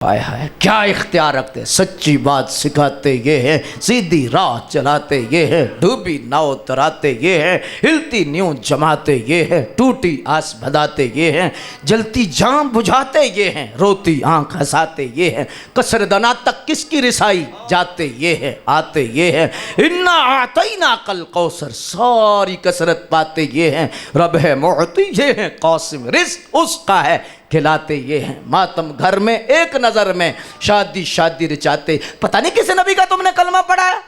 آئے ہائے کیا اختیار رکھتے، سچی بات سکھاتے یہ ہے، سیدھی راہ چلاتے یہ ہے، ڈوبی ناؤ تراتے یہ ہے، ہلتی نیوں جماتے یہ ہے، ٹوٹی آس بھداتے یہ ہیں، جلتی جام بجھاتے یہ ہیں، روتی آنکھ ہنساتے یہ ہیں، کسر دنا تک کس کی رسائی جاتے یہ ہے، آتے یہ ہے، انا اعطینا کل کوثر، ساری کثرت پاتے یہ ہیں، رب ہے معطی یہ ہے، قاسم رزق اس کا ہے، کھلاتے یہ ہیں، ماتم گھر میں ایک نظر میں، شادی شادی رچاتے، پتہ نہیں کس نبی کا تم نے کلمہ پڑھا ہے؟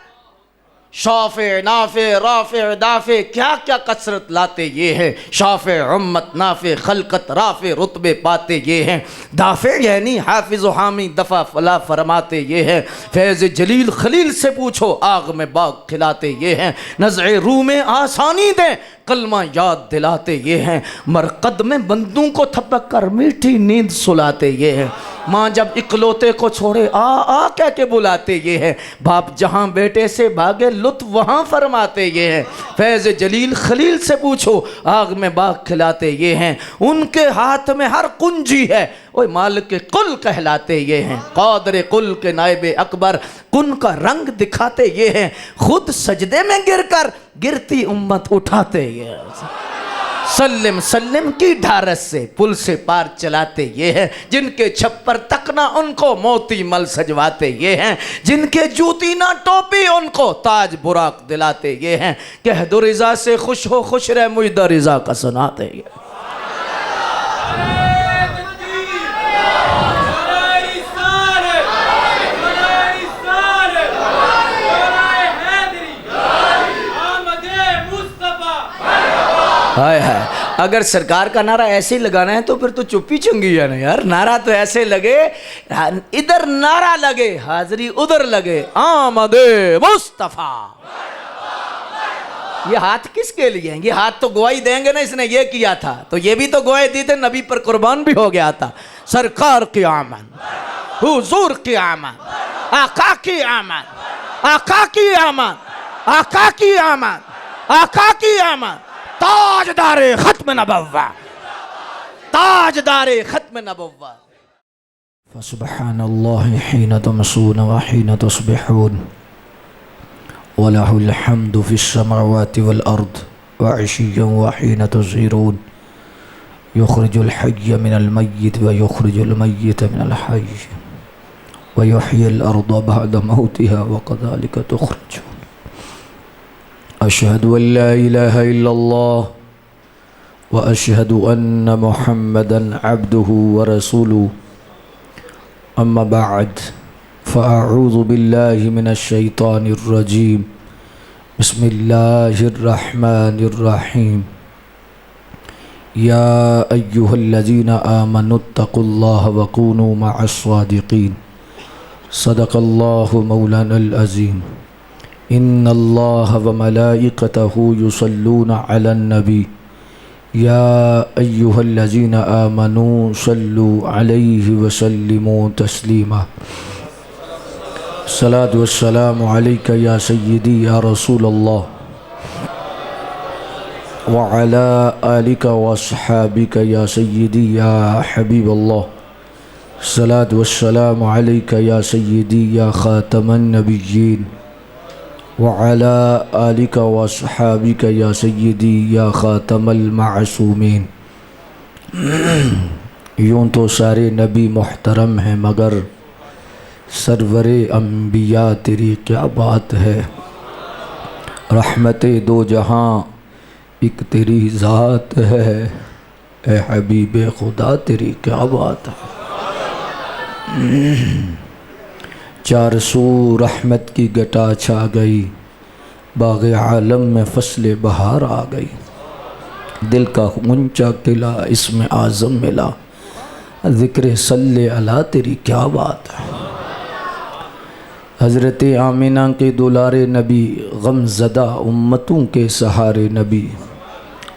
شافع نافع رافع دافع کیا کیا کثرت لاتے یہ ہے، شافع امت نافع خلقت رافع رتبے پاتے یہ ہیں، دافع یعنی حافظ و حامی دفع فلا فرماتے یہ ہیں، فیض جلیل خلیل سے پوچھو آگ میں باغ کھلاتے یہ ہیں، نزع روح میں آسانی دیں کلمہ یاد دلاتے یہ ہیں، مرقد میں بندوں کو تھپک کر میٹھی نیند سلاتے یہ ہیں، ماں جب اکلوتے کو چھوڑے آ آ کہہ کے بلاتے یہ ہے، باپ جہاں بیٹے سے بھاگے لطف وہاں فرماتے یہ ہے، فیض جلیل خلیل سے پوچھو آگ میں باغ کھلاتے یہ ہیں، ان کے ہاتھ میں ہر کنجی ہے، اوہ مالک کل کہلاتے یہ ہیں، قادر کل کے نائب اکبر کن کا رنگ دکھاتے یہ ہیں، خود سجدے میں گر کر گرتی امت اٹھاتے یہ ہیں، سلم سلم کی ڈھارس سے پل سے پار چلاتے یہ ہیں، جن کے چھپر تک نہ ان کو موتی مل سجواتے یہ ہیں، جن کے جوتی نہ ٹوپی ان کو تاج براق دلاتے یہ ہیں، کہہ دو رضا سے خوش ہو خوش رہ مجدہ رضا کا سناتے یہ ہیں۔ ہائے ہائے اگر سرکار کا نعرہ ایسے ہی لگانا ہے تو پھر تو چپی چنگی ہے نا یار، نعرہ تو ایسے لگے، ادھر نعرہ لگے حاضری ادھر لگے، آمد مصطفیٰ۔ یہ ہاتھ کس کے لیے ہیں؟ یہ ہاتھ تو گواہی دیں گے نا اس نے یہ کیا تھا، تو یہ بھی تو گواہی دی تھے، نبی پر قربان بھی ہو گیا تھا، سرکار کی آمد، حضور کی آمد، آقا کی آمد، آقا کی آمد، آقا کی آمد، آقا کی آمد، تاجدار ختم نبوہ، تاجدار ختم نبوہ۔ فسبحان اللہ حین تمسون وحین تصبحون وَلَهُ الْحَمْدُ فِي السَّمَاوَاتِ وَالْأَرْضِ وَعِشِيًّا وَحِينَ تُظْهِرُونَ يُخْرِجُ الْحَيَّ مِنَ الْمَيِّتِ وَيُخْرِجُ الْمَيِّتَ مِنَ الْحَيِّ وَيُحْيِي الْأَرْضَ بَعْدَ مَوْتِهَا وَكَذَلِكَ تُخْرَجُونَ أشهد أن لا إله إلا الله وأشهد أن محمدًا عبده ورسوله أما بعد فأعوذ بالله من الشيطان الرجيم بسم الله الرحمن الرحيم يا أيها الذين آمنوا اتقوا الله وكونوا مع الصادقين صدق الله مولانا العظيم ان اللہ وملائکتہ یصلون علی النبی یا ایہا الذین آمنوا صلوا علیہ وسلموا تسلیما الصلاة والسلام علیک یا سیدی یا رسول اللہ وعلی آلک واصحابک یا سیدی یا حبیب اللہ الصلاة والسلام علیک یا سیدی یا خاتم النبیین وعلى آلك وصحابك يا سيدي يا خاتم المعصومين۔ یوں تو سارے نبی محترم ہیں مگر سرور انبیاء تیری کیا بات ہے، رحمت دو جہاں ایک تیری ذات ہے، اے حبیب خدا تیری کیا بات ہے، چار سو رحمت کی گٹا چھا گئی، باغ عالم میں فصل بہار آ گئی، دل کا غنچہ کھلا اسم اعظم ملا، ذکر صلی اللہ تیری کیا بات ہے، حضرت آمنہ کے دولارے نبی، غم زدہ امتوں کے سہارے نبی،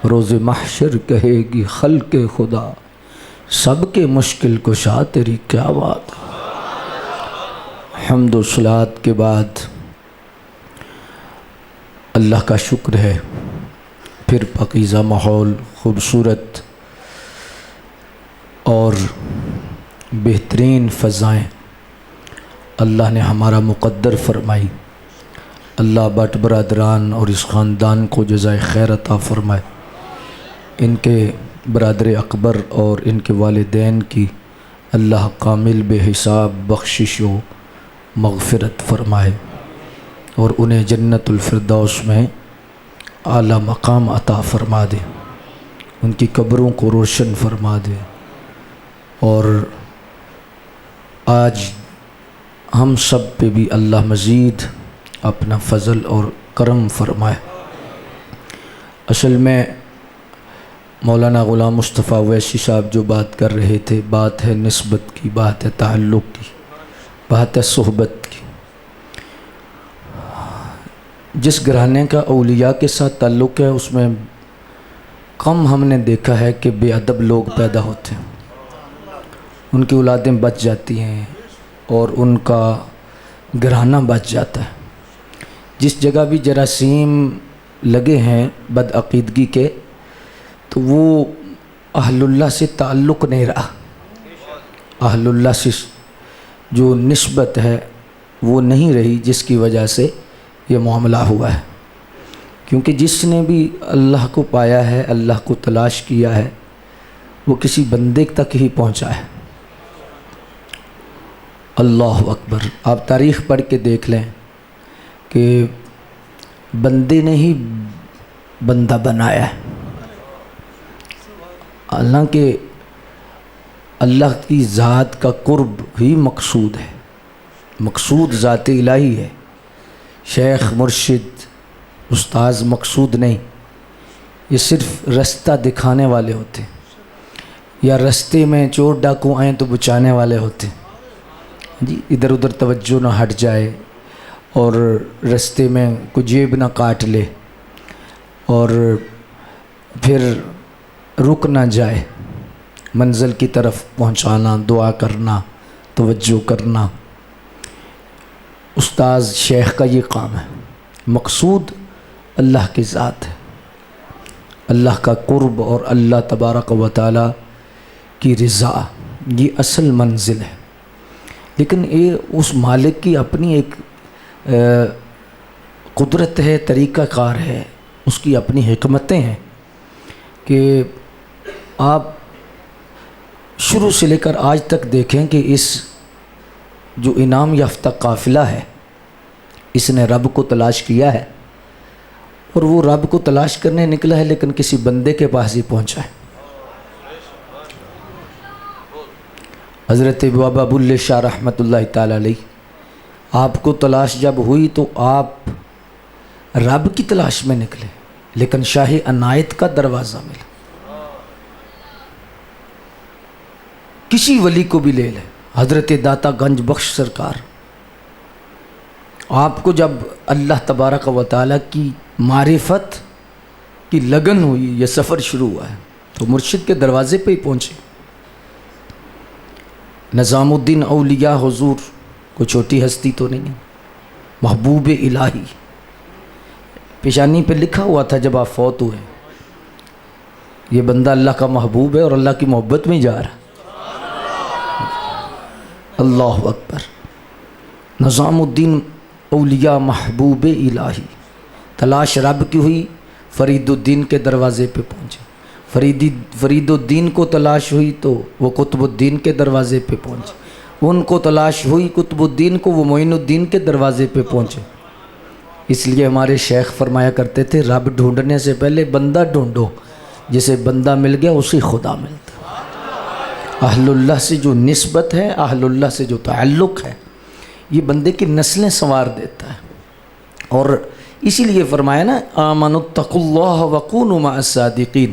روز محشر کہے گی خلق خدا سب کے مشکل کشا تیری کیا بات ہے۔ حمد و صلوات کے بعد اللہ کا شکر ہے، پھر پاکیزہ ماحول، خوبصورت اور بہترین فضائیں اللہ نے ہمارا مقدر فرمائی۔ اللہ بٹ برادران اور اس خاندان کو جزائے خیر عطا فرمائے، ان کے برادر اکبر اور ان کے والدین کی اللہ کامل بے حساب بخشش و مغفرت فرمائے اور انہیں جنت الفردوس میں اعلیٰ مقام عطا فرما دے، ان کی قبروں کو روشن فرما دے، اور آج ہم سب پہ بھی اللہ مزید اپنا فضل اور کرم فرمائے۔ اصل میں مولانا غلام مصطفیٰ اویسی صاحب جو بات کر رہے تھے، بات ہے نسبت کی، بات ہے تعلق کی، بات ہے صحبت کی۔ جس گھرانے کا اولیاء کے ساتھ تعلق ہے اس میں کم ہم نے دیکھا ہے کہ بے ادب لوگ پیدا ہوتے ہیں، ان کی اولادیں بچ جاتی ہیں اور ان کا گھرانہ بچ جاتا ہے۔ جس جگہ بھی جراثیم لگے ہیں بدعقیدگی کے، تو وہ اہل اللہ سے تعلق نہیں رہا، اہل اللہ سے جو نسبت ہے وہ نہیں رہی، جس کی وجہ سے یہ معاملہ ہوا ہے۔ کیونکہ جس نے بھی اللہ کو پایا ہے، اللہ کو تلاش کیا ہے، وہ کسی بندے تک ہی پہنچا ہے۔ اللہ اکبر! آپ تاریخ پڑھ کے دیکھ لیں کہ بندے نے ہی بندہ بنایا ہے، حالانکہ اللہ کی ذات کا قرب ہی مقصود ہے، مقصود ذات الہی ہے۔ شیخ مرشد استاذ مقصود نہیں، یہ صرف رستہ دکھانے والے ہوتے ہیں، یا رستے میں چور ڈاکو آئیں تو بچانے والے ہوتے ہیں جی، ادھر ادھر توجہ نہ ہٹ جائے اور رستے میں کوئی جیب نہ کاٹ لے اور پھر رک نہ جائے، منزل کی طرف پہنچانا، دعا کرنا، توجہ کرنا، استاذ شیخ کا یہ کام ہے۔ مقصود اللہ کی ذات ہے، اللہ کا قرب اور اللہ تبارک و تعالی کی رضا، یہ اصل منزل ہے۔ لیکن یہ اس مالک کی اپنی ایک قدرت ہے، طریقہ کار ہے، اس کی اپنی حکمتیں ہیں کہ آپ شروع سے لے کر آج تک دیکھیں کہ اس جو انعام یافتہ قافلہ ہے، اس نے رب کو تلاش کیا ہے، اور وہ رب کو تلاش کرنے نکلا ہے لیکن کسی بندے کے پاس ہی پہنچا ہے۔ حضرت بابا بلے شاہ رحمۃ اللہ تعالی علیہ، آپ کو تلاش جب ہوئی تو آپ رب کی تلاش میں نکلے، لیکن شاہ عنایت کا دروازہ ملا۔ کسی ولی کو بھی لے لیں، حضرت داتا گنج بخش سرکار، آپ کو جب اللہ تبارک و تعالیٰ کی معرفت کی لگن ہوئی، یہ سفر شروع ہوا ہے، تو مرشد کے دروازے پہ ہی پہنچے۔ نظام الدین اولیاء حضور کوئی چھوٹی ہستی تو نہیں ہے، محبوب الہی، پیشانی پہ لکھا ہوا تھا جب آپ فوت ہوئے، یہ بندہ اللہ کا محبوب ہے اور اللہ کی محبت میں جا رہا۔ اللہ اکبر! نظام الدین اولیاء محبوب الہی، تلاش رب کی ہوئی، فرید الدین کے دروازے پہ پہنچے۔ فرید الدین کو تلاش ہوئی تو وہ قطب الدین کے دروازے پہ پہنچے، ان کو تلاش ہوئی قطب الدین کو، وہ معین الدین کے دروازے پہ پہنچے۔ اس لیے ہمارے شیخ فرمایا کرتے تھے، رب ڈھونڈنے سے پہلے بندہ ڈھونڈو، جسے بندہ مل گیا اسی خدا ملتا۔ اہل اللہ سے جو نسبت ہے، اہل اللہ سے جو تعلق ہے، یہ بندے کی نسلیں سنوار دیتا ہے۔ اور اسی لیے فرمایا نا، آمنوا اتقوا اللہ وکونوا مع الصادقین،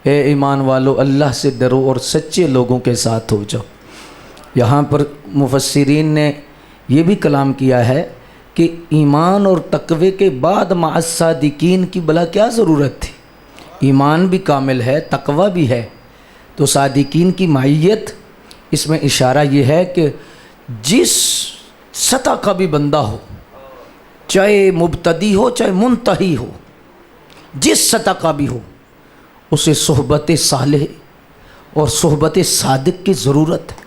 اے ایمان والو اللہ سے ڈرو اور سچے لوگوں کے ساتھ ہو جاؤ۔ یہاں پر مفسرین نے یہ بھی کلام کیا ہے کہ ایمان اور تقوی کے بعد مع الصادقین کی بلا کیا ضرورت تھی؟ ایمان بھی کامل ہے، تقوی بھی ہے، تو صادقین کی معیت، اس میں اشارہ یہ ہے کہ جس سطح کا بھی بندہ ہو، چاہے مبتدی ہو چاہے منتہی ہو، جس سطح کا بھی ہو، اسے صحبت صالح اور صحبت صادق کی ضرورت ہے۔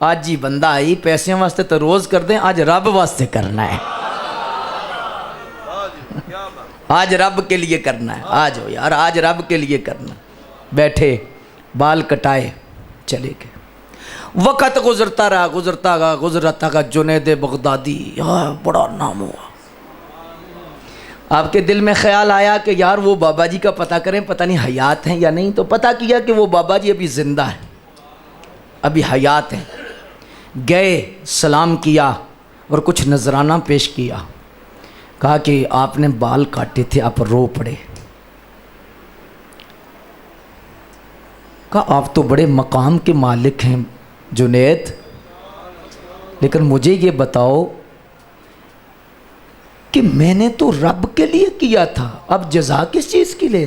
آج جی بندہ آئی پیسے واسطے تو روز کر دیں، آج رب واسطے کرنا ہے، آج رب کے لیے کرنا ہے، آج ہو یار آج رب کے لیے کرنا۔ بیٹھے بال کٹائے چلے گئے، وقت گزرتا رہا گزرتا گا، جنید بغدادی یار بڑا نام ہوا۔ آپ کے دل میں خیال آیا کہ یار وہ بابا جی کا پتہ کریں، پتہ نہیں حیات ہیں یا نہیں، تو پتہ کیا کہ وہ بابا جی ابھی زندہ ہیں، ابھی حیات ہیں۔ گئے سلام کیا اور کچھ نذرانہ پیش کیا، کہا کہ آپ نے بال کاٹے تھے، آپ رو پڑے۔ کہا آپ تو بڑے مقام کے مالک ہیں جنید، لیکن مجھے یہ بتاؤ کہ میں نے تو رب کے لیے کیا تھا، اب جزا کس چیز کی لے؟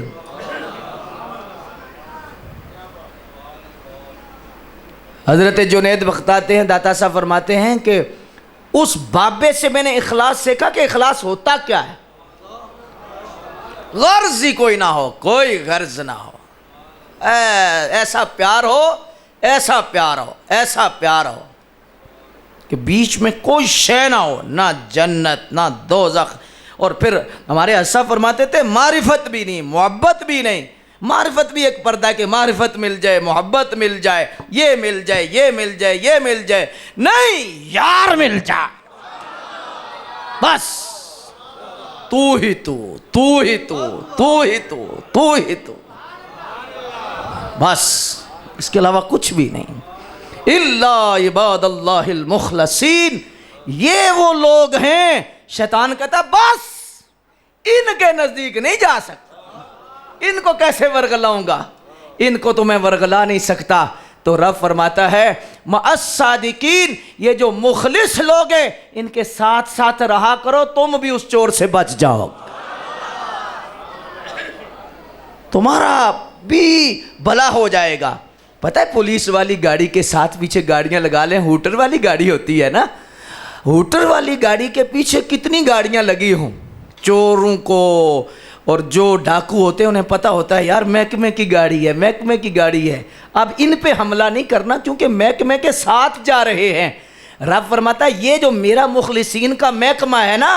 حضرت جنید بتاتے ہیں، داتا صاحب فرماتے ہیں کہ اس بابے سے میں نے اخلاص سیکھا کہ اخلاص ہوتا کیا ہے، غرض ہی کوئی نہ ہو، کوئی غرض نہ ہو، ایسا پیار ہو، ایسا پیار ہو، ایسا پیار ہو کہ بیچ میں کوئی شے نہ ہو، نہ جنت نہ دوزخ۔ اور پھر ہمارے اسا فرماتے تھے معرفت بھی نہیں، محبت بھی نہیں۔ معرفت بھی ایک پردہ ہے کہ معرفت مل جائے، محبت مل جائے، یہ مل جائے، یہ مل جائے، یہ مل جائے، نہیں یار مل جائے، بس تو ہی تو، تو ہی تو، تو ہی تو، تو ہی تو، بس اس کے علاوہ کچھ بھی نہیں۔ الا عباد اللہ المخلصین، یہ وہ لوگ ہیں شیطان کہتا بس ان کے نزدیک نہیں جا سکتا، ان کو کیسے ورگلاؤں گا، ان کو تو میں ورگلا نہیں سکتا۔ تو رب فرماتا ہے مع الصادقین، یہ جو مخلص لوگ ہیں ان کے ساتھ ساتھ رہا کرو، تم بھی اس چور سے بچ جاؤ، تمہارا بھی بھلا ہو جائے گا۔ پتہ ہے پولیس والی گاڑی کے ساتھ پیچھے گاڑیاں لگا لیں، ہوٹر والی گاڑی ہوتی ہے نا، ہوٹر والی گاڑی کے پیچھے کتنی گاڑیاں لگی ہوں، چوروں کو اور جو ڈاکو ہوتے ہیں انہیں پتہ ہوتا ہے یار محکمے کی گاڑی ہے، محکمے کی گاڑی ہے، اب ان پہ حملہ نہیں کرنا کیونکہ محکمے کے ساتھ جا رہے ہیں۔ رب فرماتا ہے یہ جو میرا مخلصین کا محکمہ ہے نا،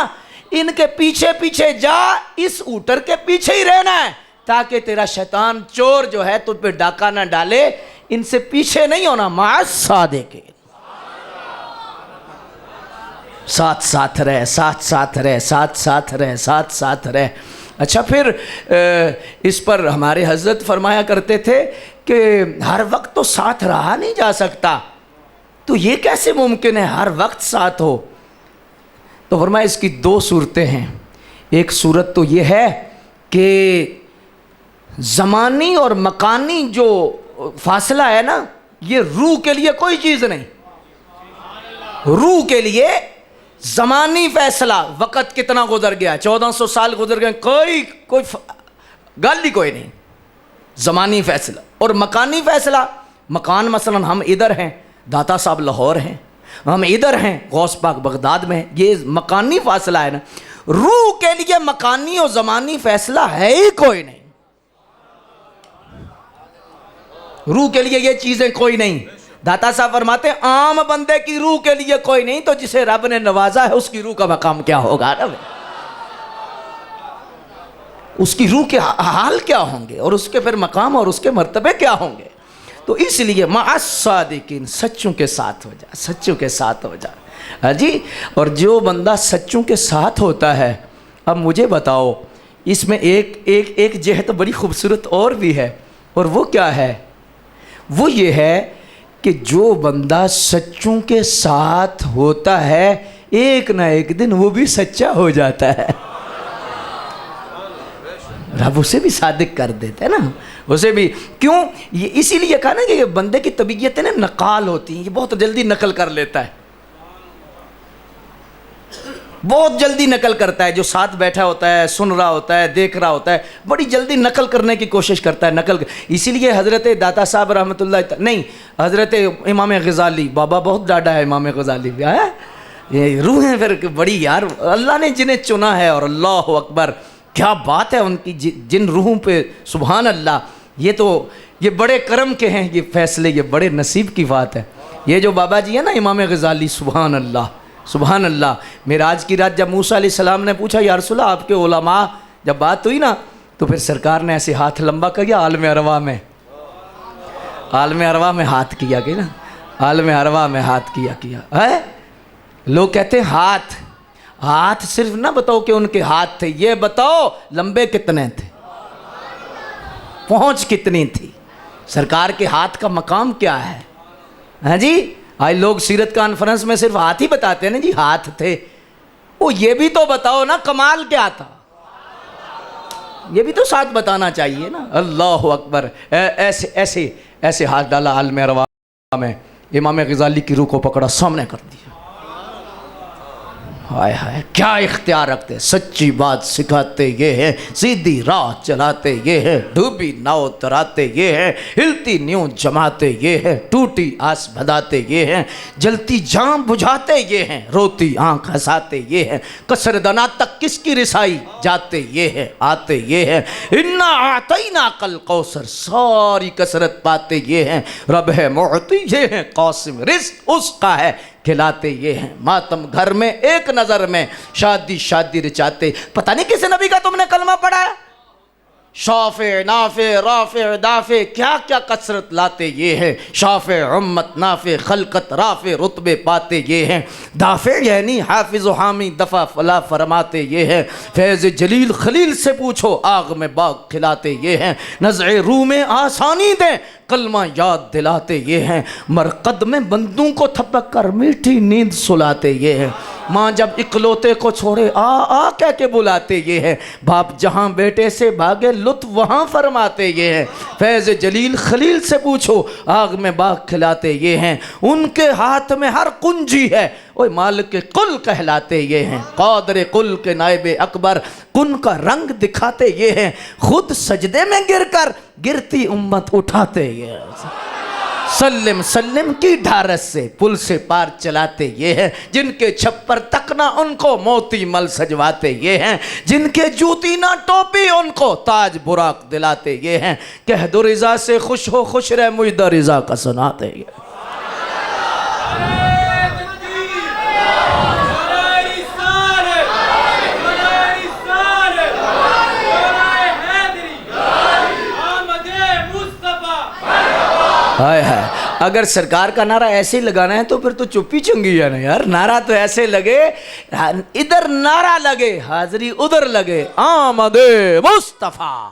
ان کے پیچھے پیچھے جا، اس ہوٹر کے پیچھے ہی رہنا ہے تاکہ تیرا شیطان چور جو ہے تجھ پہ ڈاکہ نہ ڈالے، ان سے پیچھے نہیں ہونا۔ مع الصادقین، ساتھ ساتھ رہ، ساتھ ساتھ رہ، ساتھ ساتھ رہ، ساتھ ساتھ رہ۔ اچھا پھر اس پر ہمارے حضرت فرمایا کرتے تھے کہ ہر وقت تو ساتھ رہا نہیں جا سکتا، تو یہ کیسے ممکن ہے ہر وقت ساتھ ہو؟ تو فرمایا اس کی دو صورتیں ہیں۔ ایک صورت تو یہ ہے کہ زمانی اور مکانی جو فاصلہ ہے نا، یہ روح کے لیے کوئی چیز نہیں، روح کے لیے زمانی فیصلہ، وقت کتنا گزر گیا، 1400 سال گزر گئے، کوئی گل ہی کوئی نہیں، زمانی فیصلہ۔ اور مکانی فیصلہ، مکان مثلا ہم ادھر ہیں، داتا صاحب لاہور ہیں، ہم ادھر ہیں، غوث پاک بغداد میں ہیں، یہ مکانی فاصلہ ہے نا۔ روح کے لیے مکانی اور زمانی فیصلہ ہے ہی کوئی نہیں، روح کے لیے یہ چیزیں کوئی نہیں۔ داتا صاحب فرماتے ہیں عام بندے کی روح کے لیے کوئی نہیں، تو جسے رب نے نوازا ہے اس کی روح کا مقام کیا ہوگا نا، اس کی روح کے حال کیا ہوں گے، اور اس کے پھر مقام اور اس کے مرتبے کیا ہوں گے۔ تو اس لیے مع الصادقین، سچوں کے ساتھ ہو جا، سچوں کے ساتھ ہو جا۔ ہاں جی، اور جو بندہ سچوں کے ساتھ ہوتا ہے، اب مجھے بتاؤ اس میں ایک جہت بڑی خوبصورت اور بھی ہے، اور وہ کیا ہے؟ وہ یہ ہے کہ جو بندہ سچوں کے ساتھ ہوتا ہے ایک نہ ایک دن وہ بھی سچا ہو جاتا ہے، رب اسے بھی صادق کر دیتا ہے نا، اسے بھی کیوں؟ یہ اسی لیے کہا نا کہ یہ بندے کی طبیعتیں نا نقال ہوتی ہیں، یہ بہت جلدی نقل کر لیتا ہے، بہت جلدی نقل کرتا ہے، جو ساتھ بیٹھا ہوتا ہے، سن رہا ہوتا ہے، دیکھ رہا ہوتا ہے، بڑی جلدی نقل کرنے کی کوشش کرتا ہے، اسی لیے حضرت داتا صاحب رحمۃ اللہ نہیں، حضرت امام غزالی، بابا بہت ڈاڈا ہے امام غزالی بھی، یہ روحیں پھر بڑی یار اللہ نے جنہیں چنا ہے، اور اللہ اکبر کیا بات ہے ان کی جن روحوں پہ، سبحان اللہ، یہ بڑے کرم کے ہیں یہ فیصلے، یہ بڑے نصیب کی بات ہے۔ یہ جو بابا جی ہیں نا امام غزالی، سبحان اللہ سبحان اللہ، معراج کی رات جب موسیٰ علیہ السلام نے پوچھا یا رسول اللہ آپ کے علماء، جب بات ہوئی نا تو پھر سرکار نے ایسے ہاتھ لمبا کیا عالم ارواح میں، عالم ارواح میں ہاتھ کیا کہ نا، عالم ارواح میں ہاتھ کیا ہے۔ لوگ کہتے ہیں ہاتھ صرف نہ بتاؤ کہ ان کے ہاتھ تھے، یہ بتاؤ لمبے کتنے تھے، پہنچ کتنی تھی، سرکار کے ہاتھ کا مقام کیا ہے؟ ہاں جی، آج لوگ سیرت کانفرنس میں صرف ہاتھ ہی بتاتے ہیں نا جی ہاتھ تھے، وہ یہ بھی تو بتاؤ نا کمال کیا تھا، یہ بھی تو ساتھ بتانا چاہیے نا۔ اللہ اکبر، ایسے ہاتھ ڈالا عالم ارواح میں، امام غزالی کی روح کو پکڑا سامنے کر دیا، ہائے ہائے کیا اختیار رکھتے، سچی بات سکھاتے یہ ہے، سیدھی راہ چلاتے یہ ہے، ڈوبی ناؤ تراتے یہ ہے، ہلتی نیوں جماتے یہ ہے، ٹوٹی آس بھداتے یہ ہے، جلتی جام بجھاتے یہ ہیں، روتی آنکھ ہنساتے یہ ہے، کثر دنا تک کس کی رسائی جاتے یہ ہے، آتے یہ ہے، انا اعطینا کل کوثر، ساری کثرت پاتے یہ ہیں، رب ہے معطی یہ ہے، قاسم رزق اس کا ہے، کھلاتے یہ ہیں، ماتم گھر میں ایک نظر میں، شادی رچاتے، پتہ نہیں کس نبی کا تم نے کلمہ پڑھا ہے، شافع نافع رافع دافع کیا کیا کثرت لاتے یہ ہے، شافع امت نافع خلقت رافع رتبے پاتے یہ ہیں، دافع یعنی حافظ و حامی دفع فلا فرماتے یہ ہے، فیض جلیل خلیل سے پوچھو آگ میں باغ کھلاتے یہ ہیں، نزع روح میں آسانی دیں کلمہ یاد دلاتے یہ ہیں، مرقد میں بندوں کو تھپک کر میٹھی نیند سلاتے یہ ہیں، ماں جب اکلوتے کو چھوڑے آ کہہ کے بلاتے یہ ہے، باپ جہاں بیٹے سے بھاگے لطف وہاں فرماتے یہ ہے، فیض جلیل خلیل سے پوچھو آگ میں باغ کھلاتے یہ ہیں، ان کے ہاتھ میں ہر کنجی ہے، اوہ مالک کل کہلاتے یہ ہیں، قادر کل کے نائب اکبر کن کا رنگ دکھاتے یہ ہیں، خود سجدے میں گر کر گرتی امت اٹھاتے یہ ہیں، سلم سلم کی ڈھارس سے پل سے پار چلاتے یہ ہیں، جن کے چھپر تک نہ ان کو موتی مل سجواتے یہ ہیں، جن کے جوتی نہ ٹوپی ان کو تاج براق دلاتے یہ ہیں، کہہ دو رضا سے خوش ہو خوش رہ مجدہ رضا کا سناتے یہ ہیں۔ اگر سرکار کا نعرہ ایسے ہی لگانا ہے تو پھر تو چپی چنگی ہے نا یار، نعرہ تو ایسے لگے، ادھر نعرہ لگے حاضری ادھر لگے، آمد مصطفیٰ۔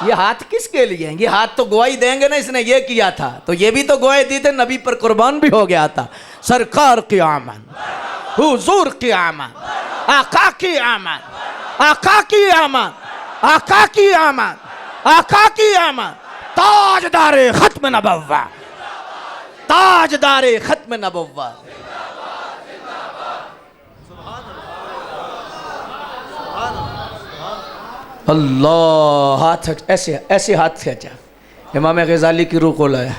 یہ ہاتھ کس کے لیے ہیں؟ یہ ہاتھ تو گواہی دیں گے نا اس نے یہ کیا تھا، تو یہ بھی تو گواہی دی تھے، نبی پر قربان بھی ہو گیا تھا، سرکار کی آمد، حضور کی آمد، آقا کی آمد، آقا کی آمد، آقا کی آمد، آقا کی آمد، تاجدار ختم نبوہ، تاجدار ختم نبوہ۔ اللہ، ہاتھ ایسے ہاتھ کھینچا، امام غزالی کی روح کو لایا،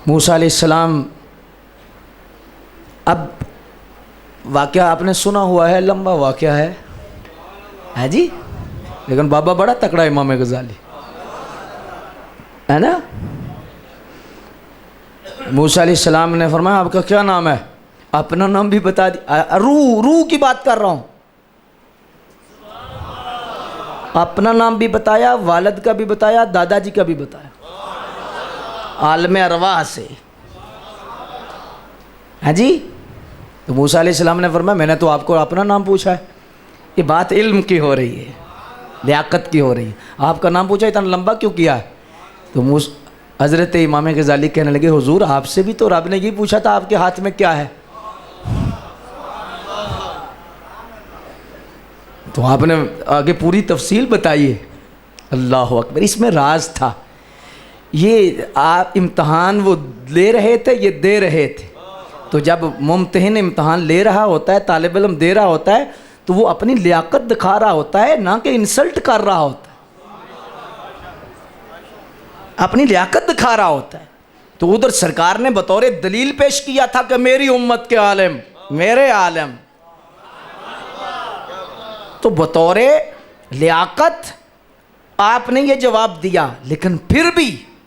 موسیٰ علیہ السلام۔ اب واقعہ آپ نے سنا ہوا ہے، لمبا واقعہ ہے جی، لیکن بابا بڑا تکڑا امام غزالی ہے نا۔ موسیٰ علیہ السلام نے فرمایا آپ کا کیا نام ہے؟ اپنا نام بھی بتا دیا، روح کی بات کر رہا ہوں، اپنا نام بھی بتایا، والد کا بھی بتایا، دادا جی کا بھی بتایا، عالم ارواح سے ہاں جی۔ تو موسیٰ علیہ السلام نے فرمایا میں نے تو آپ کو اپنا نام پوچھا ہے، یہ بات علم کی ہو رہی ہے، لیاقت کی ہو رہی ہے، آپ کا نام پوچھا اتنا لمبا کیوں کیا ہے؟ تو حضرت امام غزالی کہنے لگے حضور آپ سے بھی تو رب نے یہ پوچھا تھا آپ کے ہاتھ میں کیا ہے، تو آپ نے آگے پوری تفصیل بتائیے۔ اللہ اکبر، اس میں راز تھا، یہ آپ امتحان وہ لے رہے تھے، یہ دے رہے تھے، تو جب ممتحن امتحان لے رہا ہوتا ہے، طالب علم دے رہا ہوتا ہے، تو وہ اپنی لیاقت دکھا رہا ہوتا ہے، نہ کہ انسلٹ کر رہا ہوتا ہے، اپنی لیاقت دکھا رہا ہوتا ہے۔ تو ادھر سرکار نے بطور دلیل پیش کیا تھا کہ میری امت کے عالم، میرے عالم، تو بطور لیاقت آپ نے یہ جواب دیا، لیکن پھر بھی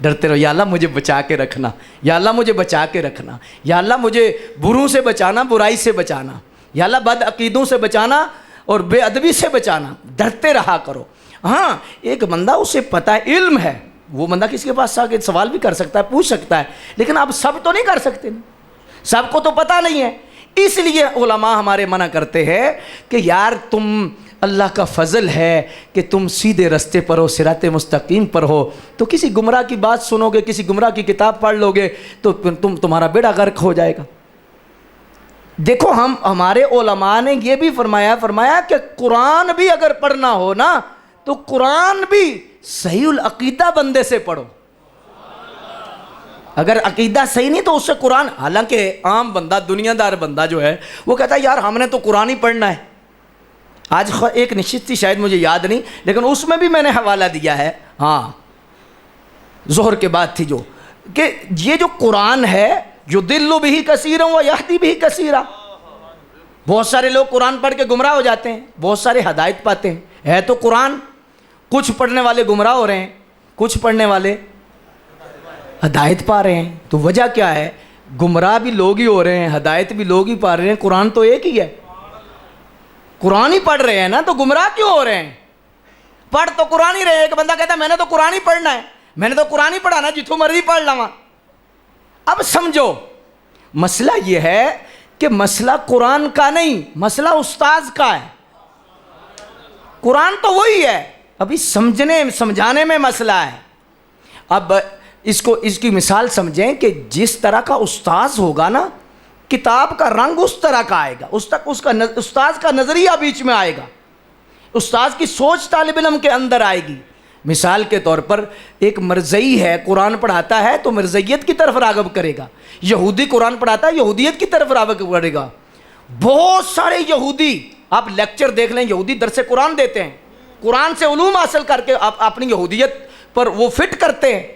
ڈرتے رہو، یا اللہ مجھے بچا کے رکھنا، یا اللہ مجھے بچا کے رکھنا، یا اللہ مجھے بروں سے بچانا، برائی سے بچانا، یا اللہ بد عقیدوں سے بچانا اور بے ادبی سے بچانا. ڈرتے رہا کرو. ہاں ایک بندہ اسے پتہ ہے، علم ہے، وہ بندہ کسی کے پاس آ کے سوال بھی کر سکتا ہے، پوچھ سکتا ہے، لیکن آپ سب تو نہیں کر سکتے، سب کو تو پتہ نہیں ہے. اس لیے علماء ہمارے منع کرتے ہیں کہ یار تم اللہ کا فضل ہے کہ تم سیدھے رستے پر ہو، صراط مستقیم پر ہو، تو کسی گمراہ کی بات سنو گے، کسی گمراہ کی کتاب پڑھ لو گے تو تمہارا بیڑا غرق ہو جائے گا. دیکھو ہمارے علماء نے یہ بھی فرمایا کہ قرآن بھی اگر پڑھنا ہو نا تو قرآن بھی صحیح العقیدہ بندے سے پڑھو. اگر عقیدہ صحیح نہیں تو اس سے قرآن، حالانکہ عام بندہ، دنیا دار بندہ جو ہے وہ کہتا ہے یار ہم نے تو قرآن ہی پڑھنا ہے. آج ایک نشست تھی، شاید مجھے یاد نہیں، لیکن اس میں بھی میں نے حوالہ دیا ہے، ہاں ظہر کے بعد تھی، جو کہ یہ جو قرآن ہے یضل بہ کثیرا ویہدی بہ کثیرا، بہت سارے لوگ قرآن پڑھ کے گمراہ ہو جاتے ہیں، بہت سارے ہدایت پاتے ہیں. ہے تو قرآن، کچھ پڑھنے والے گمراہ ہو رہے ہیں، کچھ پڑھنے والے ہدایت پا رہے ہیں. تو وجہ کیا ہے؟ گمراہ بھی لوگ ہی ہو رہے ہیں، ہدایت بھی لوگ ہی پا رہے ہیں، قرآن تو ایک ہی ہے. قرآن ہی پڑھ رہے ہیں نا، تو گمراہ کیوں ہو رہے ہیں؟ پڑھ تو قرآن ہی رہے ہیں. ایک بندہ کہتا ہے میں نے تو قرآن ہی پڑھنا ہے، میں نے تو قرآن ہی پڑھانا ہے، جتوں مرضی پڑھ لواں. اب سمجھو مسئلہ یہ ہے کہ مسئلہ قرآن کا نہیں، مسئلہ استاذ کا ہے. قرآن تو وہی ہے، ابھی سمجھانے میں مسئلہ ہے. اب اس کی مثال سمجھیں کہ جس طرح کا استاذ ہوگا نا، کتاب کا رنگ اس طرح کا آئے گا، استاذ کا نظریہ بیچ میں آئے گا، استاذ کی سوچ طالب علم کے اندر آئے گی. مثال کے طور پر ایک مرزئی ہے، قرآن پڑھاتا ہے تو مرزیت کی طرف راغب کرے گا. یہودی قرآن پڑھاتا ہے، یہودیت کی طرف راغب کرے گا. بہت سارے یہودی، آپ لیکچر دیکھ لیں، یہودی درس قرآن دیتے ہیں، قرآن سے علوم حاصل کر کے اپنی یہودیت پر وہ فٹ کرتے ہیں.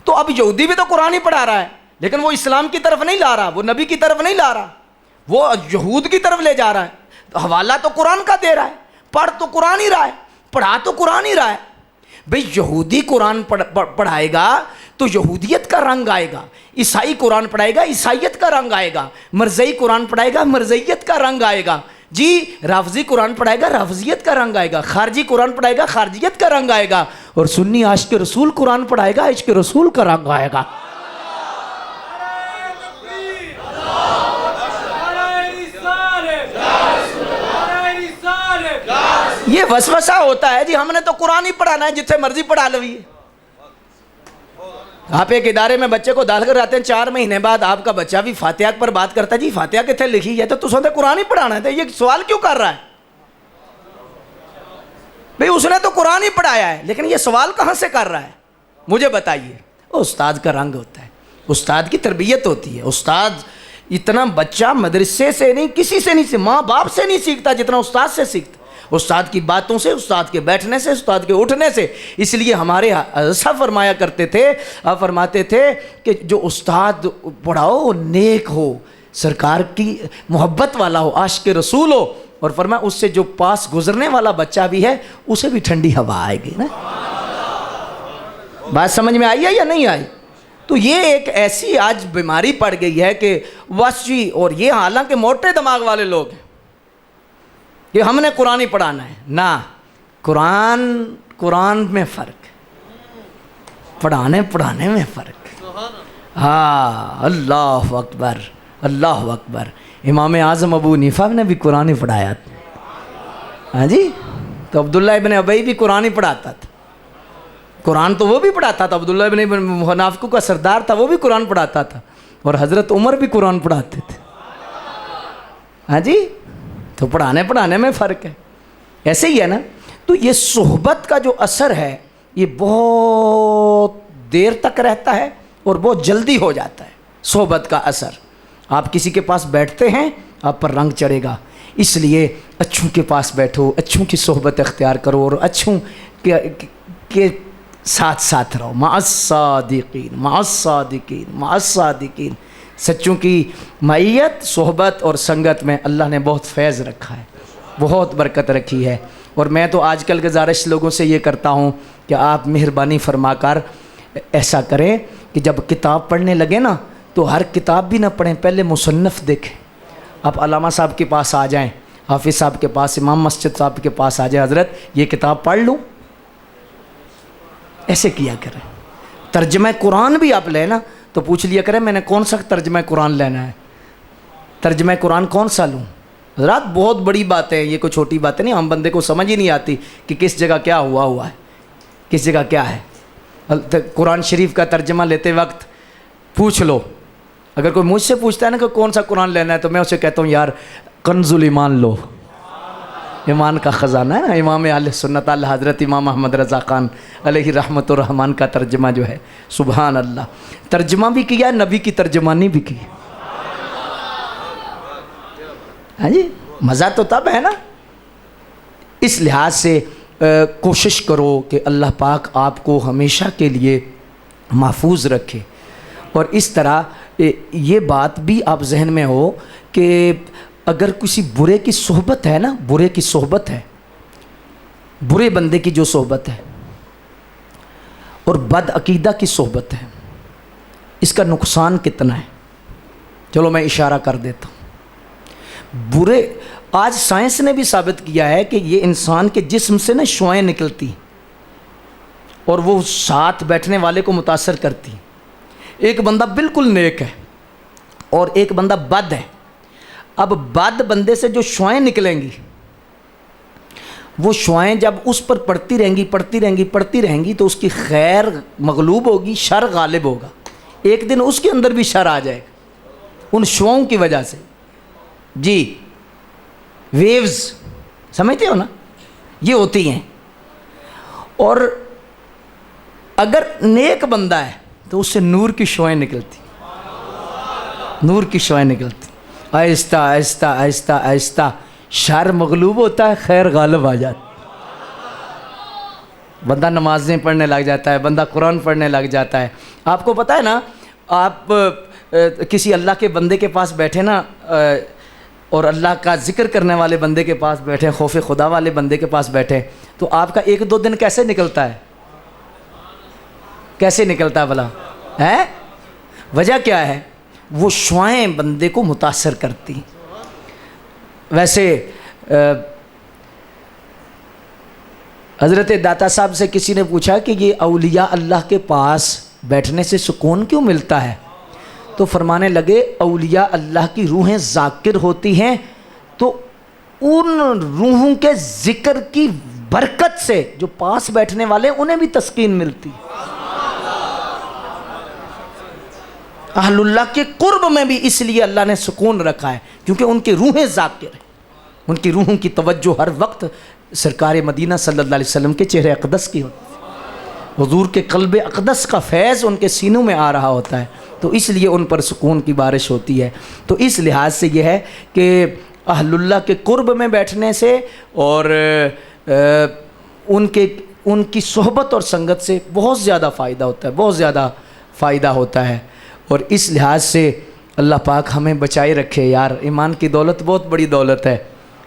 تو اب یہودی بھی تو قرآن ہی پڑھا رہا ہے، لیکن وہ اسلام کی طرف نہیں لا رہا، وہ نبی کی طرف نہیں لا رہا، وہ یہود کی طرف لے جا رہا ہے. تو حوالہ تو قرآن کا دے رہا ہے، پڑھ تو قرآن ہی رہا ہے، پڑھا تو قرآن ہی رہا ہے. بھئی یہودی قرآن پڑھائے گا تو یہودیت کا رنگ آئے گا، عیسائی قرآن پڑھائے گا عیسائیت کا رنگ آئے گا، مرزئی قرآن پڑھائے گا مرزیت کا رنگ آئے گا. جی رافضی قرآن پڑھائے گا رافضیت کا رنگ آئے گا، خارجی قرآن پڑھائے گا خارجیت کا رنگ آئے گا، اور سنی عاشق رسول قرآن پڑھائے گا عشق رسول کا رنگ آئے گا. یہ وسوسہ ہوتا ہے جی ہم نے تو قرآن ہی پڑھانا ہے، جتنے مرضی پڑھا لویے. آپ ایک ادارے میں بچے کو ڈال کر آتے ہیں، 4 مہینے بعد آپ کا بچہ بھی فاتحہ پر بات کرتا ہے، جی فاتحہ کتنے لکھی ہے؟ تو سوچتے قرآن ہی پڑھانا ہے، تو یہ سوال کیوں کر رہا ہے؟ بھئی اس نے تو قرآن ہی پڑھایا ہے، لیکن یہ سوال کہاں سے کر رہا ہے؟ مجھے بتائیے. استاد کا رنگ ہوتا ہے، استاد کی تربیت ہوتی ہے. استاد اتنا بچہ مدرسے سے نہیں، کسی سے نہیں، ماں باپ سے نہیں سیکھتا جتنا استاد سے سیکھتا، استاد کی باتوں سے، استاد کے بیٹھنے سے، استاد کے اٹھنے سے. اس لیے ہمارے حضرت فرمایا کرتے تھے، آپ فرماتے تھے کہ جو استاد پڑھاؤ وہ نیک ہو، سرکار کی محبت والا ہو، عاشق رسول ہو، اور فرمایا اس سے جو پاس گزرنے والا بچہ بھی ہے اسے بھی ٹھنڈی ہوا آئے گی نا. بات سمجھ میں آئی ہے یا نہیں آئی؟ تو یہ ایک ایسی آج بیماری پڑ گئی ہے کہ وسیع، اور یہ حالانکہ موٹے دماغ والے لوگ ہیں کہ ہم نے قرآن ہی پڑھانا ہے. نہ، قرآن میں فرق، پڑھانے میں فرق. ہاں اللہ اکبر، اللہ اکبر. امام اعظم ابو حنیفہ نے بھی قرآن ہی پڑھایا تھا. ہاں جی، تو عبداللہ ابن ابی بھی قرآن ہی پڑھاتا تھا. قرآن تو وہ بھی پڑھاتا تھا، عبداللہ ابن منافقوں کا سردار تھا، وہ بھی قرآن پڑھاتا تھا، اور حضرت عمر بھی قرآن پڑھاتے تھے. ہاں جی، تو پڑھانے میں فرق ہے. ایسے ہی ہے نا. تو یہ صحبت کا جو اثر ہے یہ بہت دیر تک رہتا ہے اور بہت جلدی ہو جاتا ہے. صحبت کا اثر، آپ کسی کے پاس بیٹھتے ہیں آپ پر رنگ چڑھے گا، اس لیے اچھوں کے پاس بیٹھو، اچھوں کی صحبت اختیار کرو، اور اچھوں کے ساتھ رہو. مع الصادقین، مع الصادقین، مع الصادقین. سچوں کی معیت، صحبت اور سنگت میں اللہ نے بہت فیض رکھا ہے، بہت برکت رکھی ہے. اور میں تو آج کل گزارش لوگوں سے یہ کرتا ہوں کہ آپ مہربانی فرما کر ایسا کریں کہ جب کتاب پڑھنے لگے نا تو ہر کتاب بھی نہ پڑھیں، پہلے مصنف دیکھیں۔ آپ علامہ صاحب کے پاس آ جائیں، حافظ صاحب کے پاس، امام مسجد صاحب کے پاس آ جائیں، حضرت یہ کتاب پڑھ لوں، ایسے کیا کریں۔ ترجمہ قرآن بھی آپ لیں نا تو پوچھ لیا کریں میں نے کون سا ترجمہ قرآن لینا ہے، ترجمہ قرآن کون سا لوں۔ حضرات بہت بڑی بات ہے یہ، کوئی چھوٹی بات نہیں، ہم بندے کو سمجھ ہی نہیں آتی کہ کس جگہ کیا ہوا ہے، کس جگہ کیا ہے۔ قرآن شریف کا ترجمہ لیتے وقت پوچھ لو، اگر کوئی مجھ سے پوچھتا ہے نا کہ کون سا قرآن لینا ہے تو میں اسے کہتا ہوں یار کنز الایمان لو، ایمان کا خزانہ ہے نا، امام اہل سنت اللہ حضرت امام احمد رضا خان علیہ رحمت الرحمان کا ترجمہ جو ہے، سبحان اللہ، ترجمہ بھی کیا، نبی کی ترجمانی بھی کی۔ ہاں جی، مزہ تو تب ہے نا۔ اس لحاظ سے کوشش کرو کہ اللہ پاک آپ کو ہمیشہ کے لیے محفوظ رکھے، اور اس طرح یہ بات بھی آپ ذہن میں ہو کہ اگر کسی برے کی صحبت ہے نا، برے کی صحبت ہے، برے بندے کی جو صحبت ہے اور بد عقیدہ کی صحبت ہے، اس کا نقصان کتنا ہے، چلو میں اشارہ کر دیتا ہوں۔ برے، آج سائنس نے بھی ثابت کیا ہے کہ یہ انسان کے جسم سے نا شعاعیں نکلتی اور وہ ساتھ بیٹھنے والے کو متاثر کرتی۔ ایک بندہ بالکل نیک ہے اور ایک بندہ بد ہے، اب بد بندے سے جو شعاعیں نکلیں گی، وہ شعاعیں جب اس پر پڑتی رہیں گی تو اس کی خیر مغلوب ہوگی، شر غالب ہوگا، ایک دن اس کے اندر بھی شر آ جائے گا ان شعاؤں کی وجہ سے۔ جی ویوز سمجھتے ہو نا، یہ ہوتی ہیں۔ اور اگر نیک بندہ ہے تو اس سے نور کی شعاعیں نکلتی، نور کی شعاعیں نکلتی، آہستہ آہستہ آہستہ آہستہ شر مغلوب ہوتا ہے، خیر غالب آ جاتی، بندہ نمازیں پڑھنے لگ جاتا ہے، بندہ قرآن پڑھنے لگ جاتا ہے۔ آپ کو پتہ ہے نا، آپ کسی اللہ کے بندے کے پاس بیٹھے نا اور اللہ کا ذکر کرنے والے بندے کے پاس بیٹھے، خوف خدا والے بندے کے پاس بیٹھے، تو آپ کا ایک دو دن کیسے نکلتا ہے، کیسے نکلتا ہے بھلا ہے؟ وجہ کیا ہے؟ وہ شعاعیں بندے کو متاثر کرتی۔ ویسے حضرت داتا صاحب سے کسی نے پوچھا کہ یہ اولیاء اللہ کے پاس بیٹھنے سے سکون کیوں ملتا ہے؟ تو فرمانے لگے اولیاء اللہ کی روحیں ذاکر ہوتی ہیں تو ان روحوں کے ذکر کی برکت سے جو پاس بیٹھنے والے انہیں بھی تسکین ملتی۔ اہل اللہ کے قرب میں بھی اس لیے اللہ نے سکون رکھا ہے کیونکہ ان کی روحیں ذاکر ہیں، ان کی روحوں کی توجہ ہر وقت سرکار مدینہ صلی اللہ علیہ وسلم کے چہرے اقدس کی ہوتی ہے، حضور کے قلب اقدس کا فیض ان کے سینوں میں آ رہا ہوتا ہے، تو اس لیے ان پر سکون کی بارش ہوتی ہے۔ تو اس لحاظ سے یہ ہے کہ اہل اللہ کے قرب میں بیٹھنے سے اور ان کی صحبت اور سنگت سے بہت زیادہ فائدہ ہوتا ہے، بہت زیادہ فائدہ ہوتا ہے، اور اس لحاظ سے اللہ پاک ہمیں بچائے رکھے۔ یار ایمان کی دولت بہت بڑی دولت ہے۔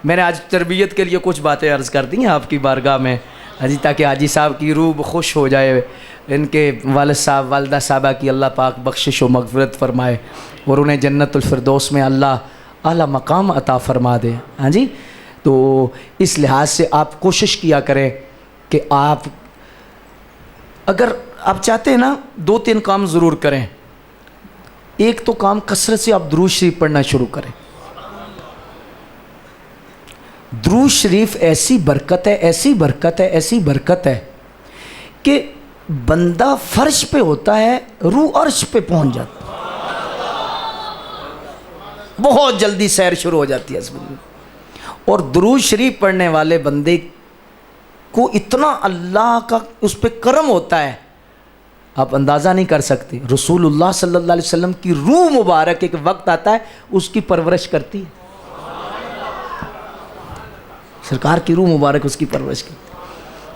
میں نے آج تربیت کے لیے کچھ باتیں عرض کر دی ہیں آپ کی بارگاہ میں، تاکہ حاجی صاحب کی روح خوش ہو جائے، ان کے والد صاحب والدہ صاحبہ کی اللہ پاک بخشش و مغفرت فرمائے اور انہیں جنت الفردوس میں اللہ اعلیٰ مقام عطا فرما دے۔ ہاں جی، تو اس لحاظ سے آپ کوشش کیا کریں کہ آپ اگر آپ چاہتے ہیں نا 2-3 کام ضرور کریں۔ ایک تو کام کثرت سے آپ درود شریف پڑھنا شروع کریں۔ درود شریف ایسی برکت ہے، ایسی برکت ہے، ایسی برکت ہے کہ بندہ فرش پہ ہوتا ہے، روح عرش پہ پہنچ جاتا ہے، بہت جلدی سیر شروع ہو جاتی ہے اس بندے۔ اور درود شریف پڑھنے والے بندے کو اتنا اللہ کا اس پہ کرم ہوتا ہے، آپ اندازہ نہیں کر سکتے۔ رسول اللہ صلی اللہ علیہ وسلم کی روح مبارک ایک وقت آتا ہے اس کی پرورش کرتی ہے، سرکار کی روح مبارک اس کی پرورش کرتی ہے۔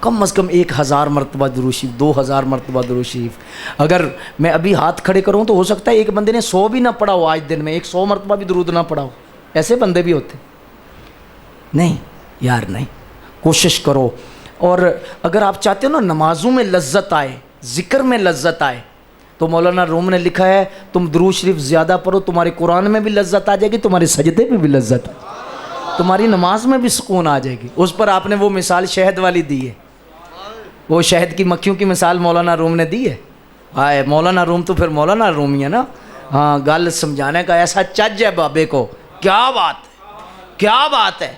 کم از کم 1000 مرتبہ درود شریف، 2000 مرتبہ درود شریف۔ اگر میں ابھی ہاتھ کھڑے کروں تو ہو سکتا ہے ایک بندے نے 100 بھی نہ پڑھا ہو، آج دن میں 100 مرتبہ بھی درود نہ پڑھا ہو، ایسے بندے بھی ہوتے۔ نہیں یار نہیں، کوشش کرو۔ اور اگر آپ چاہتے ہو نا نمازوں میں لذت آئے، ذکر میں لذت آئے. تو مولانا روم نے لکھا ہے تم درود شریف زیادہ پڑھو، تمہارے قرآن میں بھی لذت آ جائے گی، تمہارے سجدے میں بھی لذت آئے، تمہاری نماز میں بھی سکون آ جائے گی. اس پر آپ نے وہ مثال شہد والی دی ہے، وہ شہد کی مکھیوں کی مثال مولانا روم نے دی ہے. آئے مولانا روم تو پھر مولانا روم ہی ہے نا. ہاں گل سمجھانے کا ایسا چج ہے بابے کو، کیا بات ہے، کیا بات ہے.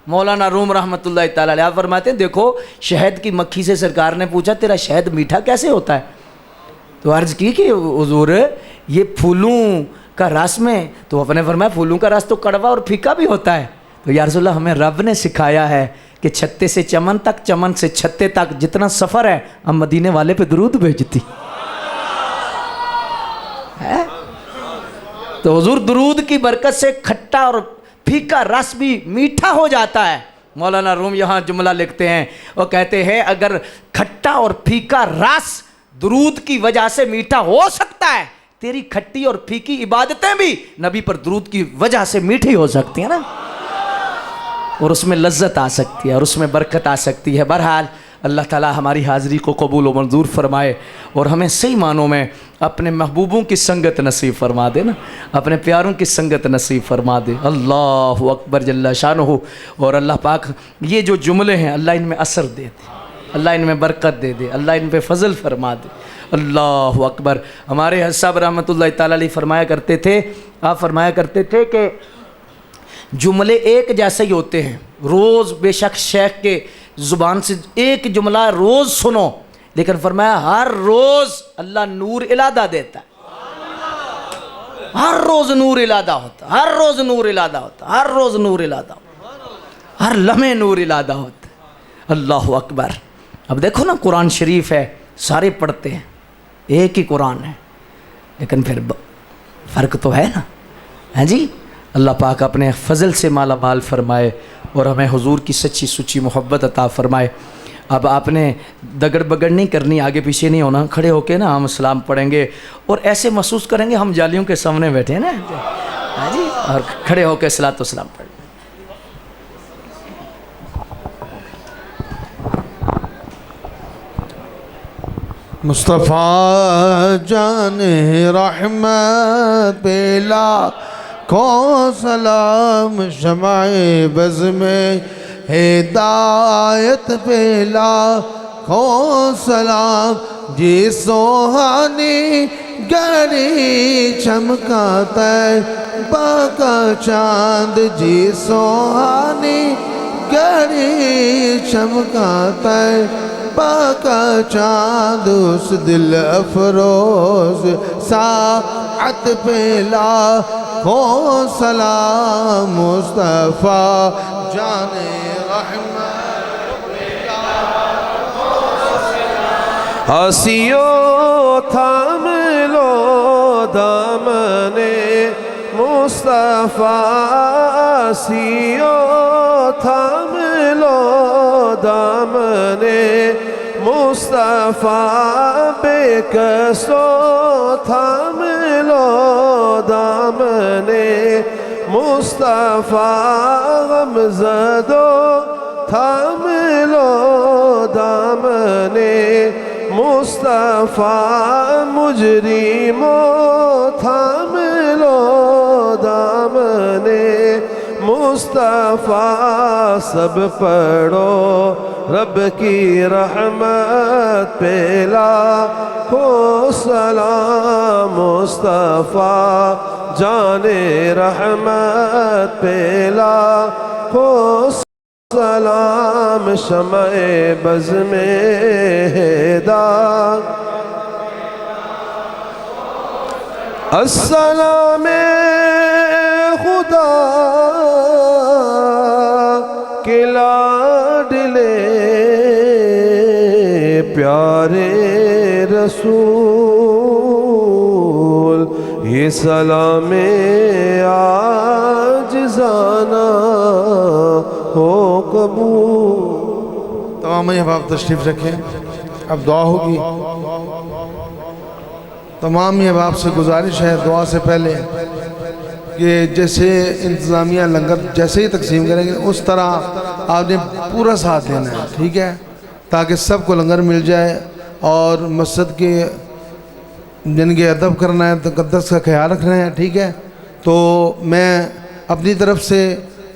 مولانا روم رحمۃ اللہ تعالیٰ علیہ فرماتے ہیں دیکھو شہد کی مکھی سے سرکار نے پوچھا تیرا شہد میٹھا کیسے ہوتا ہے؟ تو عرض کی کہ حضور یہ پھولوں کا رس میں، تو اپنے فرمایا پھولوں کا رس تو کڑوا اور پھیکا بھی ہوتا ہے. تو یا رسول اللہ ہمیں رب نے سکھایا ہے کہ چھتے سے چمن تک، چمن سے چھتے تک جتنا سفر ہے ہم مدینے والے پہ درود بھیجتی ہے. تو حضور درود کی برکت سے کھٹا اور پھیکا رس بھی میٹھا ہو جاتا ہے. مولانا روم یہاں جملہ لکھتے ہیں، وہ کہتے ہیں اگر کھٹا اور پھیکا رس درود کی وجہ سے میٹھا ہو سکتا ہے، تیری کھٹی اور پھیکی عبادتیں بھی نبی پر درود کی وجہ سے میٹھی ہو سکتی ہیں نا، اور اس میں لذت آ سکتی ہے اور اس میں برکت آ سکتی ہے. بہرحال اللہ تعالی ہماری حاضری کو قبول و منظور فرمائے اور ہمیں صحیح معنوں میں اپنے محبوبوں کی سنگت نصیب فرما دے نا، اپنے پیاروں کی سنگت نصیب فرما دے. اللہ اکبر جل شانہ. اور اللہ پاک یہ جو جملے ہیں اللہ ان میں اثر دے دے، اللہ ان میں برکت دے دے، اللہ ان پہ فضل فرما دے. اللہ اکبر. ہمارے حضرت صاحب رحمۃ اللہ تعالیٰ علیہ فرمایا کرتے تھے، آپ فرمایا کرتے تھے کہ جملے ایک جیسے ہی ہوتے ہیں. روز بے شک شیخ کے زبان سے ایک جملہ روز سنو، لیکن فرمایا ہر روز اللہ نور الادہ دیتا ہے. ہر روز نور الادہ ہوتا، ہر روز نور الادہ ہوتا، ہر روز نور الادہ ہوتا، ہر لمحے نور الادہ ہوتا. اللہ اکبر. اب دیکھو نا قرآن شریف ہے، سارے پڑھتے ہیں، ایک ہی قرآن ہے، لیکن پھر فرق تو ہے نا. ہاں جی. اللہ پاک اپنے فضل سے مالا مال فرمائے اور ہمیں حضور کی سچی سچی محبت عطا فرمائے. اب آپ نے دگڑ بگڑ نہیں کرنی، آگے پیچھے نہیں ہونا، کھڑے ہو کے نا ہم سلام پڑھیں گے اور ایسے محسوس کریں گے ہم جالیوں کے سامنے بیٹھے ہیں نا. ہاں جی. اور کھڑے ہو کے صلاۃ و سلام پڑھیں. مصطفیٰ جان رحمت پیلا کو سلام، شمع بز میں ہدایت پیلا کو سلام. جی سوہانی گھڑی چمکاتا ہے باقا چاند، جی سوہانی گھڑی چمکاتا ہے باقا چاند. اس دل افروز ساعت پیلا کو سلام، مصطفیٰ جان رحمت پیلا. ہنسیو تھام لو دامن مصطفیٰ، ہنسیو تھام لو دامن مصطفیٰ، بے کسو تھام لو دامن مصطفیٰ، غم زدو تھام لو دامن مصطفیٰ، مجرمو تھام لو دامن مصطفیٰ. سب پڑھو رب کی رحمت پیلا ہو سلام، مصطفیٰ جان رحمت پیلا ہو سلام. شمع بز میں ہدایت السلام خدا کے لاڈلے پیارے رسول، یہ سلام عاجزانہ ہو قبول. تمام احباب تشریف رکھیں، اب دعا ہوگی. تمام احباب سے گزارش ہے دعا سے پہلے کہ جیسے انتظامیہ لنگر جیسے ہی تقسیم کریں گے اس طرح آپ نے پورا ساتھ دینا ہے، ٹھیک ہے، تاکہ سب کو لنگر مل جائے اور مسجد کے جن کے ادب کرنا ہے تقدس کا خیال رکھنا ہے، ٹھیک ہے؟ تو میں اپنی طرف سے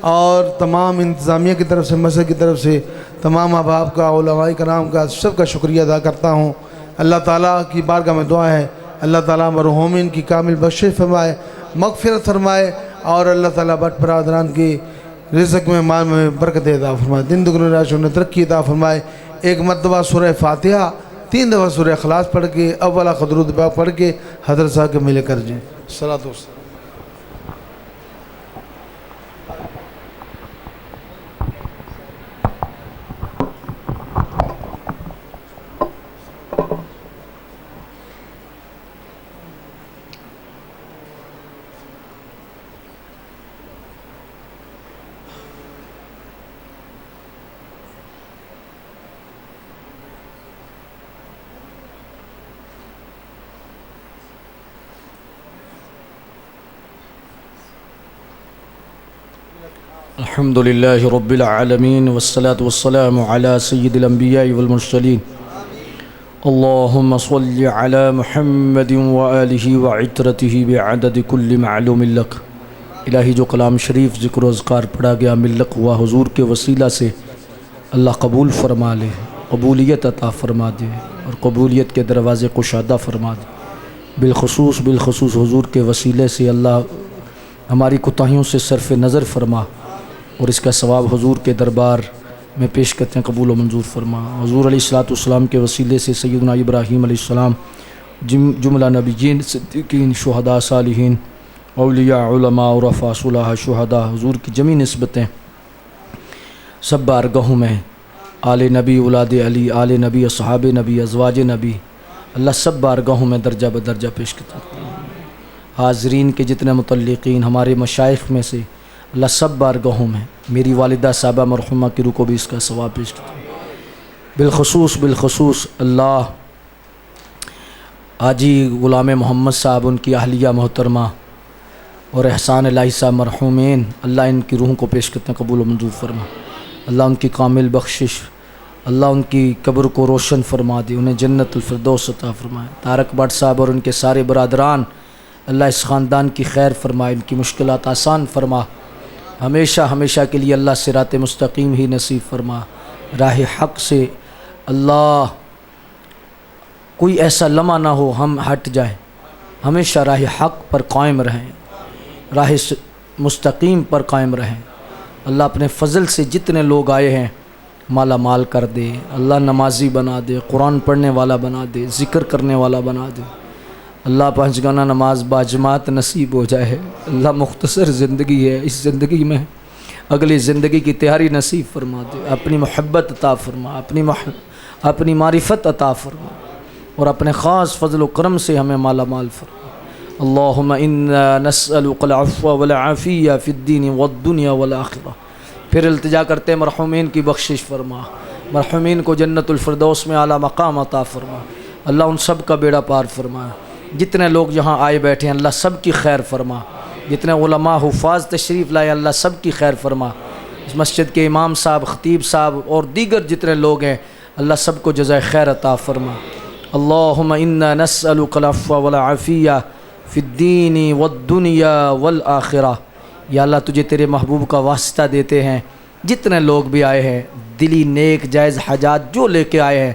اور تمام انتظامیہ کی طرف سے، مسجد کی طرف سے تمام احباب کا، علماء کرام کا، سب کا شکریہ ادا کرتا ہوں۔ اللہ تعالیٰ کی بارگاہ میں دعا ہے اللہ تعالیٰ مرحومین کی کامل بخشش فرمائے، مغفرت فرمائے، اور اللہ تعالیٰ بٹ برادران کی رزق میں، مال میں برکت عطا فرمائے، دن دگنی رات چگنی ترقی عطا فرمائے۔ ایک مرتبہ سورہ فاتحہ 3 دفعہ سورہ اخلاص پڑھ کے اولا درود پاک پڑھ کے حضرت صاحب کے ملے کر جائیں۔ صلاۃ والسلام۔ الحمد لله رب العالمين والصلاة والسلام على سيد الأنبياء والمرسلين اللهم صل على محمد وآله وعترته بعدد كل معلوم لك۔ الہی جو کلام شریف ذکر و اذکار پڑھا گیا ملک و حضور کے وسیلہ سے اللہ قبول فرما لے، قبولیت عطا فرما دے اور قبولیت کے دروازے کشادہ فرما دے۔ بالخصوص حضور کے وسیلے سے اللہ ہماری کوتاہیوں سے صرف نظر فرما اور اس کا ثواب حضور کے دربار میں پیش کرتے ہیں قبول و منظور فرما۔ حضور علیہ السلام کے وسیلے سے سیدنا ابراہیم علیہ السلام، جملہ نبیین، صدیقین، شہداء، صالحین، اولیاء، علماء، عرفاء، صلحاء، شہداء، حضور کی جمی نسبتیں سب بارگاہوں میں، آل نبی، اولاد علی، آل نبی، اصحاب نبی، ازواج نبی، اللہ سب بارگاہوں میں درجہ بدرجہ پیش کرتے ہیں۔ حاضرین کے جتنے متعلقین ہمارے مشائخ میں سے اللہ سب بارگاہوں میں، میری والدہ صاحبہ مرحومہ کی روح کو بھی اس کا ثواب پیش کرتے ہیں۔ بالخصوص اللہ حاجی غلام محمد صاحب، ان کی اہلیہ محترمہ اور احسان الہی صاحب مرحومین، اللہ ان کی روحوں کو پیش کرتے ہیں قبول و منظور فرما۔ اللہ ان کی کامل بخشش، اللہ ان کی قبر کو روشن فرما دے، انہیں جنت الفردوس عطا فرمائے۔ طارق بٹ صاحب اور ان کے سارے برادران، اللہ اس خاندان کی خیر فرمائے، ان کی مشکلات آسان فرما، ہمیشہ کے لیے اللہ صراط مستقیم ہی نصیب فرما، راہ حق سے اللہ کوئی ایسا لمحہ نہ ہو ہم ہٹ جائیں، ہمیشہ راہ حق پر قائم رہیں، راہ مستقیم پر قائم رہیں۔ اللہ اپنے فضل سے جتنے لوگ آئے ہیں مالا مال کر دے، اللہ نمازی بنا دے، قرآن پڑھنے والا بنا دے، ذکر کرنے والا بنا دے، اللہ 5 گانا نماز باجماعت نصیب ہو جائے۔ اللہ مختصر زندگی ہے، اس زندگی میں اگلی زندگی کی تیاری نصیب فرما دے، اپنی محبت عطا فرما، اپنی معرفت عطا فرما اور اپنے خاص فضل و کرم سے ہمیں مالا مال فرما۔ اللہم انا نسألک العفو والعافیہ فی الدین والدنیا والآخرہ۔ پھر التجا کرتے مرحومین کی بخشش فرما، مرحومین کو جنت الفردوس میں اعلیٰ مقام عطا فرما، اللہ ان سب کا بیڑا پار فرما۔ جتنے لوگ یہاں آئے بیٹھے ہیں اللہ سب کی خیر فرما، جتنے علماء حفاظ تشریف لائے اللہ سب کی خیر فرما، اس مسجد کے امام صاحب، خطیب صاحب اور دیگر جتنے لوگ ہیں اللہ سب کو جزائے خیر عطا فرما۔ اللہم انا نسألک العفو والعافیہ فی الدین والدنیا والآخرہ۔ یا اللہ تجھے تیرے محبوب کا واسطہ دیتے ہیں، جتنے لوگ بھی آئے ہیں دلی نیک جائز حاجات جو لے کے آئے ہیں،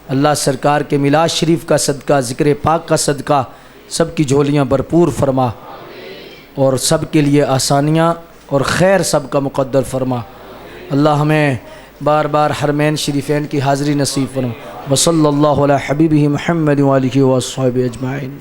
اللہ سرکار کے میلاد شریف کا صدقہ، ذکر پاک کا صدقہ، سب کی جھولیاں بھرپور فرما اور سب کے لیے آسانیاں اور خیر سب کا مقدر فرما۔ اللہ ہمیں بار بار حرمین شریفین کی حاضری نصیب فرما۔ وصلی اللہ علی حبیبہ محمد وآلہ وصحبہ اجمعین۔